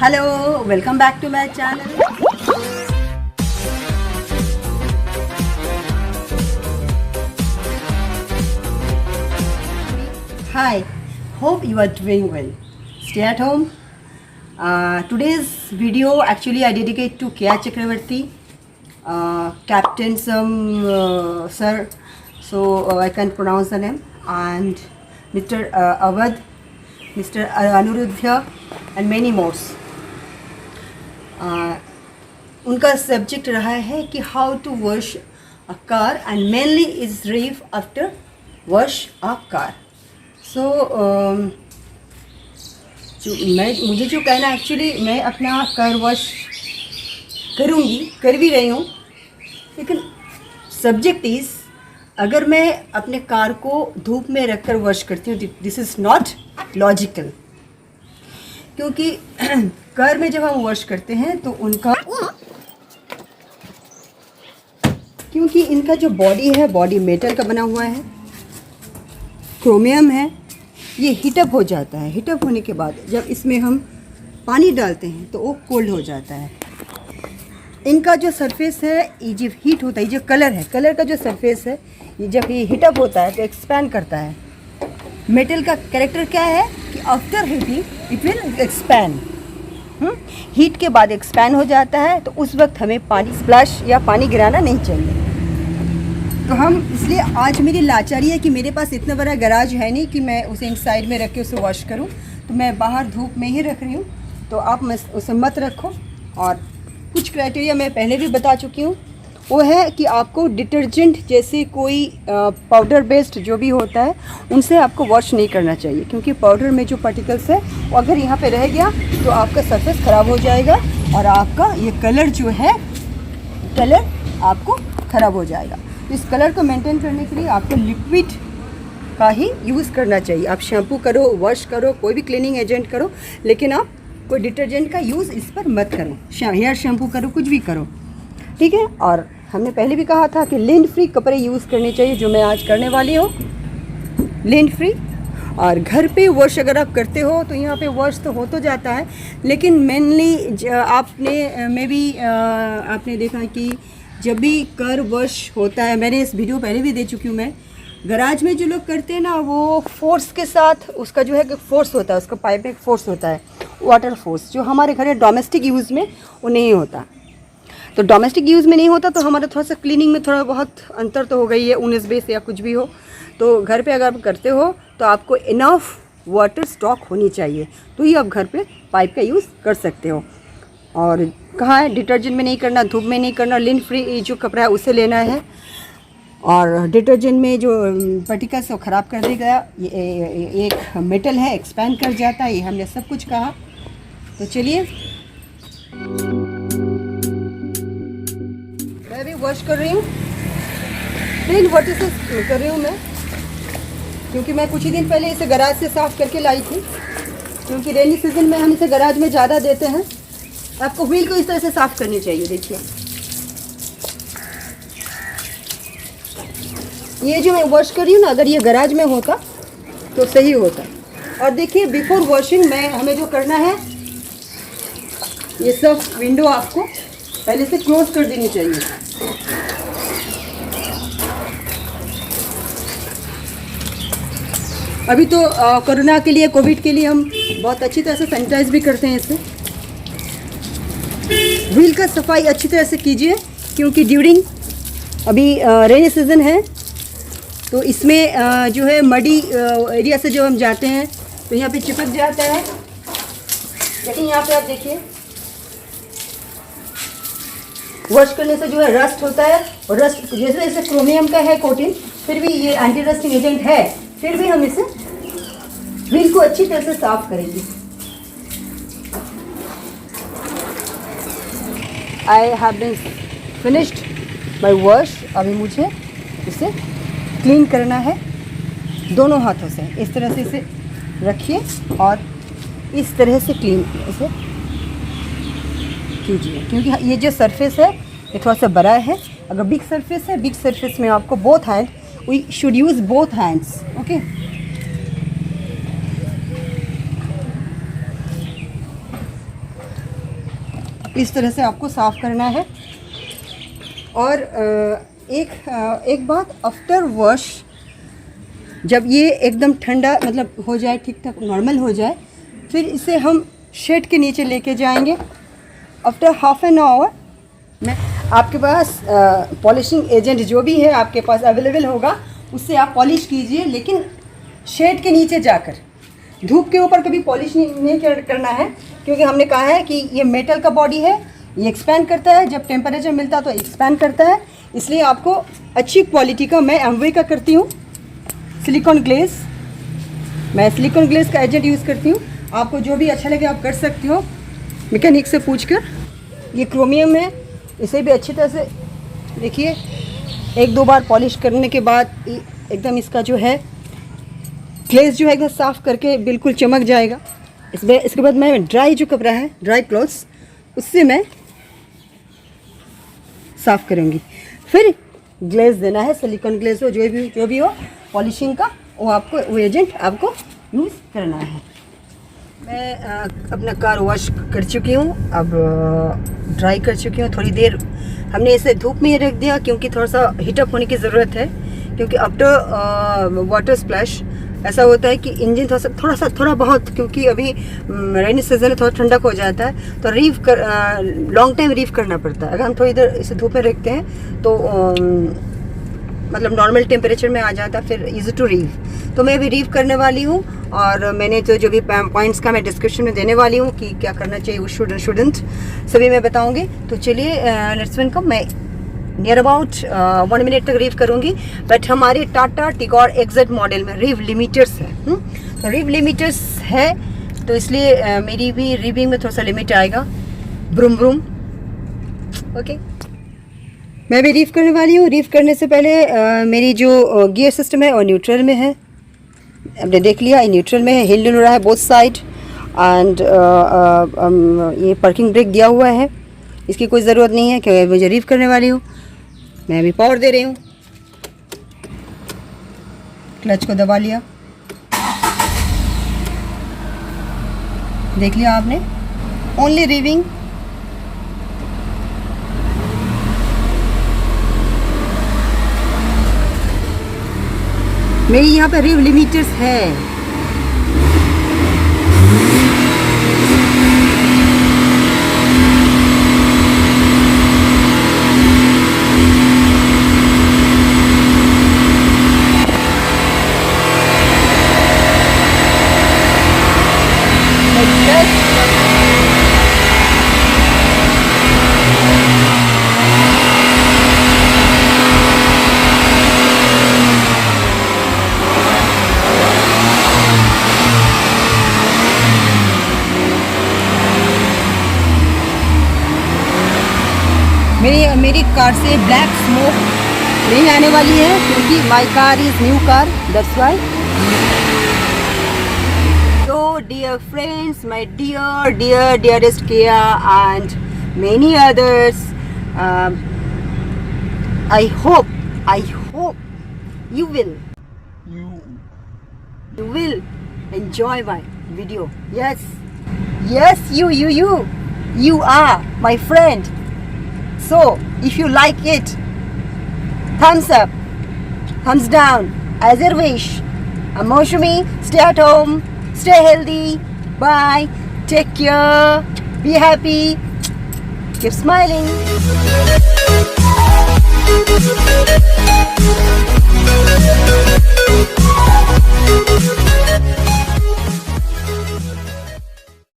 Hello, welcome back to my channel. Hi, hope you are doing well. Stay at home. Today's video actually I dedicate to K.R. Chakravarti, Captain Sir, so I can pronounce the name, and Mr. Awadh, Mr. Anuruddha, and many more. उनका subject रहा है कि how to wash a car and mainly is reef after wash a car. So मुझे जो कहना actually मैं अपना car wash करूँगी, कर भी रही हूँ, लेकिन सब्जेक्ट इज़ अगर मैं अपने कार को धूप में रख कर वॉश करती हूँ, दिस इज़ नॉट लॉजिकल. क्योंकि कार में जब हम वॉश करते हैं तो क्योंकि इनका जो बॉडी है, बॉडी मेटल का बना हुआ है, क्रोमियम है, ये हीटअप हो जाता है. हीटअप होने के बाद जब इसमें हम पानी डालते हैं तो वो कोल्ड हो जाता है. इनका जो सरफेस है, ये जब हीट होता है, ये जो कलर है, कलर का जो सरफेस है, ये जब ये हीटअप होता है तो एक्सपैंड करता है. मेटल का कैरेक्टर क्या है कि after heating it will expand. Heat के बाद एक्सपैंड हो जाता है, तो उस वक्त हमें पानी स्प्लैश या पानी गिराना नहीं चाहिए. तो हम इसलिए आज मेरी लाचारी है कि मेरे पास इतना बड़ा गराज है नहीं कि मैं उसे इन साइड में रख के उसे वॉश करूं, तो मैं बाहर धूप में ही रख रही हूं. तो आप उसे मत रखो. और कुछ क्राइटेरिया मैं पहले भी बता चुकी हूं, वो है कि आपको डिटर्जेंट जैसे कोई पाउडर बेस्ड जो भी होता है उनसे आपको वॉश नहीं करना चाहिए, क्योंकि पाउडर में जो पार्टिकल्स है वो अगर यहाँ पे रह गया तो आपका सरफेस ख़राब हो जाएगा और आपका ये कलर जो है, कलर आपको ख़राब हो जाएगा. तो इस कलर को मेंटेन करने के लिए आपको लिक्विड का ही यूज़ करना चाहिए. आप शैम्पू करो, वॉश करो, कोई भी क्लीनिंग एजेंट करो, लेकिन आप कोई डिटर्जेंट का यूज़ इस पर मत करो. हेयर शैम्पू करो, कुछ भी करो, ठीक है. और हमने पहले भी कहा था कि लिंट फ्री कपड़े यूज़ करने चाहिए, जो मैं आज करने वाली हूँ, लिंट फ्री. और घर पे वॉश अगर आप करते हो तो यहाँ पे वॉश तो हो तो जाता है, लेकिन मेनली आपने देखा कि जब भी कार वॉश होता है, मैंने इस वीडियो पहले भी दे चुकी हूँ मैं, गराज में जो लोग करते हैं ना, वो फोर्स के साथ, उसका जो है कि फोर्स होता है, उसका पाइप में एक फोर्स होता है, वाटर फोर्स, जो हमारे घर में डोमेस्टिक यूज़ में वो नहीं होता. तो डोमेस्टिक यूज़ में नहीं होता तो हमारा थोड़ा सा क्लीनिंग में थोड़ा बहुत अंतर तो हो गई है, 19-20 या कुछ भी हो. तो घर पे अगर आप करते हो तो आपको इनफ वाटर स्टॉक होनी चाहिए, तो ही आप घर पे पाइप का यूज़ कर सकते हो. और कहाँ है, डिटर्जेंट में नहीं करना, धूप में नहीं करना, लिंट फ्री जो कपड़ा है उसे लेना है. और डिटर्जेंट में जो पार्टिकल्स वो ख़राब कर देगा. ये एक मेटल है, एक्सपैंड कर जाता है, ये हमने सब कुछ कहा. तो चलिए मैं भी वॉश कर रही हूँ, प्लेन वाटर से कर रही हूँ मैं, क्योंकि मैं कुछ ही दिन पहले इसे गराज से साफ़ करके लाई थी. क्योंकि रेनी सीजन में हम इसे गराज में ज़्यादा देते हैं. आपको व्हील को इस तरह से साफ़ करनी चाहिए. देखिए, ये जो मैं वॉश कर रही हूँ ना, अगर ये गराज में होता तो सही होता. और देखिए, बिफोर वॉशिंग हमें जो करना है, ये सब विंडो आपको पहले से क्लोज कर देनी चाहिए. अभी तो कोरोना के लिए, कोविड के लिए हम बहुत अच्छी तरह से सैनिटाइज भी करते हैं इसे. व्हील का सफाई अच्छी तरह से कीजिए, क्योंकि ड्यूरिंग अभी रेनी सीज़न है, तो इसमें जो है मडी एरिया से जो हम जाते हैं तो यहाँ पे चिपक जाता है. लेकिन यहाँ पे आप देखिए, वॉश करने से जो है रस्ट होता है, और रस्ट जैसे जैसे क्रोमियम का है कोटिंग, फिर भी ये एंटी रस्टिंग एजेंट है, फिर भी हम इसे व्हील को अच्छी तरह से साफ करेंगे. I have been finished my wash. अभी मुझे इसे क्लीन करना है दोनों हाथों से. इस तरह से इसे रखिए और इस तरह से क्लीन इसे कीजिए, क्योंकि ये जो सरफेस है ये थोड़ा सा बड़ा है. अगर बिग सरफेस में आपको both hand, we should use both hands. Okay, इस तरह से आपको साफ़ करना है। और एक बात, आफ्टर वॉश जब ये एकदम ठंडा मतलब हो जाए, ठीक ठाक नॉर्मल हो जाए, फिर इसे हम शेड के नीचे लेके जाएंगे। आफ्टर हाफ एन आवर में आपके पास पॉलिशिंग एजेंट जो भी है आपके पास अवेलेबल होगा, उससे आप पॉलिश कीजिए, लेकिन शेड के नीचे जाकर। धूप के ऊपर कभी पॉलिश नहीं करना है, क्योंकि हमने कहा है कि ये मेटल का बॉडी है, ये एक्सपैंड करता है, जब टेम्परेचर मिलता है तो एक्सपैंड करता है। इसलिए आपको अच्छी क्वालिटी का, मैं एमवे का करती हूँ, सिलिकॉन ग्लेज, मैं सिलिकॉन ग्लेज का एजेंट यूज़ करती हूँ। आपको जो भी अच्छा लगे आप कर सकते हो मैकेनिक से पूछकर। ये क्रोमियम है, इसे भी अच्छी तरह से देखिए, एक दो बार पॉलिश करने के बाद एकदम इसका जो है ग्लेज जो है एकदम साफ़ करके बिल्कुल चमक जाएगा। इसके बाद मैं ड्राई जो कपड़ा है, ड्राई क्लॉथ्स, उससे मैं साफ़ करूँगी। फिर ग्लेज देना है, सिलिकॉन ग्लेज हो, जो भी हो पॉलिशिंग का, वो एजेंट आपको यूज़ करना है। मैं अपना कार वॉश कर चुकी हूँ, अब ड्राई कर चुकी हूँ। थोड़ी देर हमने इसे धूप में ही रख दिया, क्योंकि थोड़ा सा हीटअप होने की ज़रूरत है। क्योंकि आफ्टर वाटर स्प्लैश ऐसा होता है कि इंजन थोड़ा बहुत, क्योंकि अभी रेनी सीजन में थोड़ा ठंडक हो जाता है, तो लॉन्ग टाइम रीव करना पड़ता है। अगर हम थोड़ी देर इसे धूप में रखते हैं तो मतलब नॉर्मल टेम्परेचर में आ जाता है, फिर इजी टू रीव। तो मैं अभी रीव करने वाली हूँ, और मैंने तो जो भी पॉइंट्स का मैं डिस्क्रिप्शन में देने वाली हूँ कि क्या करना चाहिए, वो शुडंट सभी मैं बताऊँगी। तो चलिए लेट्स वेलकम। मैं नियर अबाउट 1 मिनट तक रीव करूँगी। बट हमारे टाटा टिगोर एक्जेड मॉडल में रीव लिमिटर्स है, तो रीव लिमिटर्स है, तो इसलिए मेरी भी रीविंग में थोड़ा सा लिमिट आएगा। Broom broom, okay. मैं भी रीव करने वाली हूँ। रीव करने से पहले मेरी जो गियर सिस्टम है वो न्यूट्रल में है। आपने देख लिया, ये न्यूट्रल में है, हिल डुल रहा है बोथ साइड। एंड ये पार्किंग ब्रेक दिया हुआ है, इसकी कोई ज़रूरत नहीं है क्योंकि मुझे रीव करने वाली हूँ। मैं अभी पावर दे रही हूँ, क्लच को दबा लिया, देख लिया आपने, ओनली रीविंग। मेरी यहाँ पे रीव लिमिटर्स है। मेरी कार से ब्लैक स्मोक नहीं आने वाली है, क्योंकि my car is new car, that's why. तो dear friends, my dearest Kia and many others, I hope you will enjoy my video. Yes, you are my friend. So if you like it, thumbs up, thumbs down, as your wish. I'm Moushumi. Stay at home, stay healthy. Bye. Take care. Be happy. Keep smiling.